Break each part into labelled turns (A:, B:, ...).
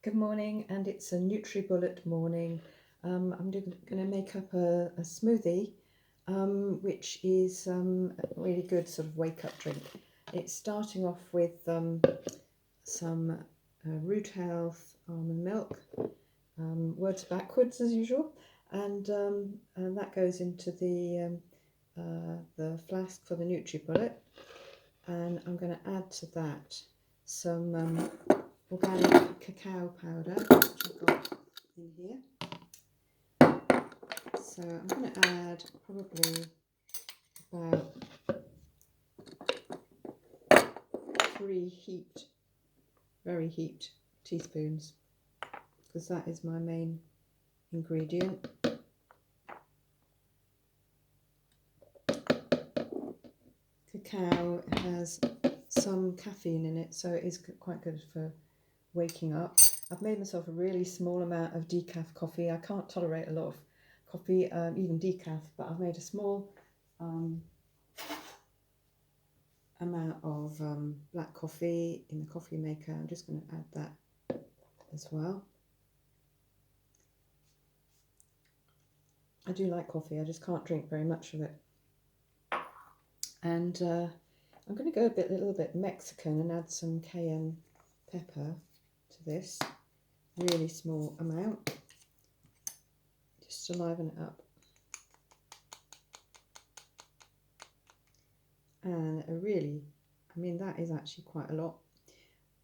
A: Good morning, and it's a Nutribullet morning. I'm going to make up a smoothie, which is a really good sort of wake-up drink. It's starting off with some root health almond milk, words backwards as usual, and that goes into the flask for the Nutribullet, and I'm going to add to that some organic cacao powder, which I've got in here. So I'm going to add probably about 3 very heaped teaspoons, because that is my main ingredient. Cacao has some caffeine in it, so it is quite good for waking up. I've made myself a really small amount of decaf coffee. I can't tolerate a lot of coffee, even decaf, but I've made a small amount of black coffee in the coffee maker. I'm just going to add that as well. I do like coffee, I just can't drink very much of it. And I'm going to go a little bit Mexican and add some cayenne pepper to this, really small amount, just to liven it up. And that is actually quite a lot.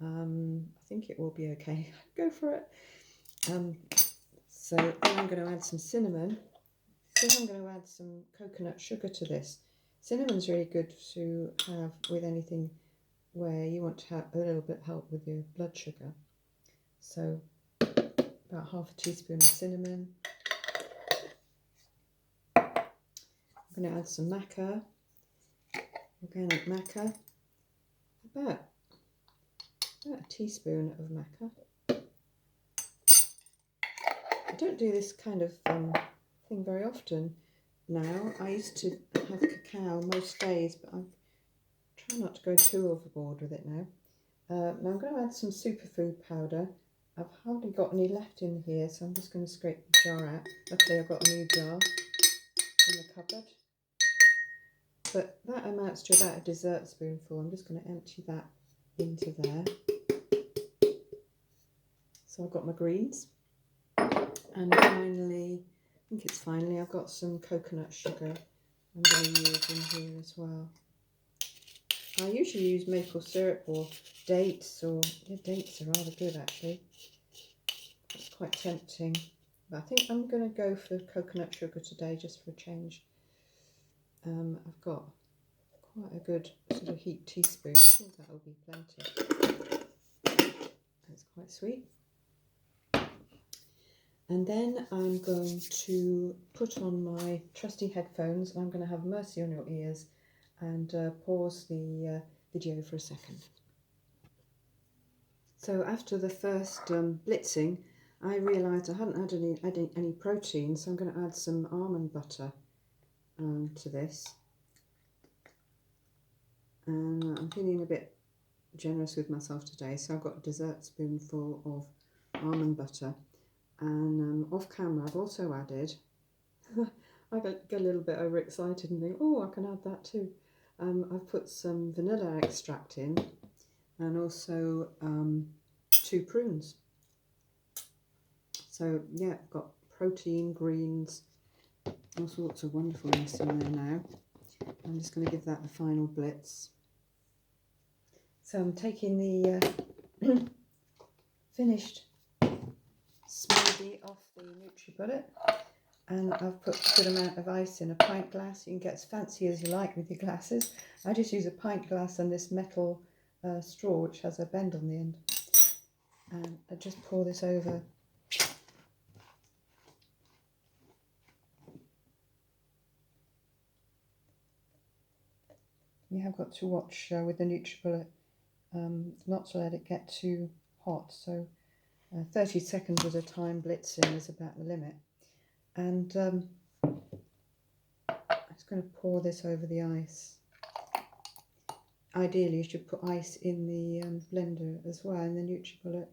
A: I think it will be okay. Go for it. So then I'm going to add some cinnamon. Then I'm going to add some coconut sugar to this. Cinnamon's really good to have with anything where you want to have a little bit help with your blood sugar. So about half a teaspoon of cinnamon. I'm going to add some maca, organic maca, about a teaspoon of maca. I don't do this kind of thing very often now. I used to have cacao most days, but I try not to go too overboard with it now. Now I'm going to add some superfood powder. I've hardly got any left in here, so I'm just going to scrape the jar out. Luckily I've got a new jar in the cupboard. But that amounts to about a dessert spoonful. I'm just going to empty that into there. So I've got my greens. And finally, I've got some coconut sugar I'm going to use in here as well. I usually use maple syrup or dates, dates are rather good actually. It's quite tempting, but I think I'm going to go for coconut sugar today just for a change. I've got quite a good sort of heaped teaspoon. I think that'll be plenty. It's quite sweet. And then I'm going to put on my trusty headphones, and I'm going to have mercy on your ears and pause the video for a second. So after the first blitzing, I realised I hadn't added any protein, so I'm going to add some almond butter to this. And I'm feeling a bit generous with myself today, so I've got a dessert spoonful of almond butter. And off camera I've also added, I get a little bit overexcited and think, oh, I can add that too. I've put some vanilla extract in, and also 2 prunes. So yeah, I've got protein, greens, all sorts of wonderfulness in there now. I'm just going to give that the final blitz. So I'm taking the finished smoothie off the Nutribullet, and I've put a good amount of ice in a pint glass. You can get as fancy as you like with your glasses. I just use a pint glass and this metal straw which has a bend on the end, and I just pour this over. You have got to watch with the Nutribullet not to let it get too hot, so 30 seconds at a time blitzing is about the limit. And I'm just going to pour this over the ice. Ideally you should put ice in the blender as well, in the Nutribullet.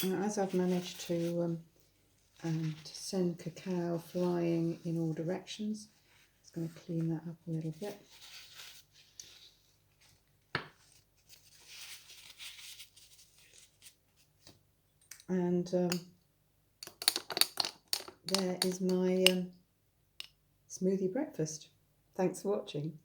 A: As I've managed to send cacao flying in all directions, I'm just going to clean that up a little bit. And there is my smoothie breakfast. Thanks for watching.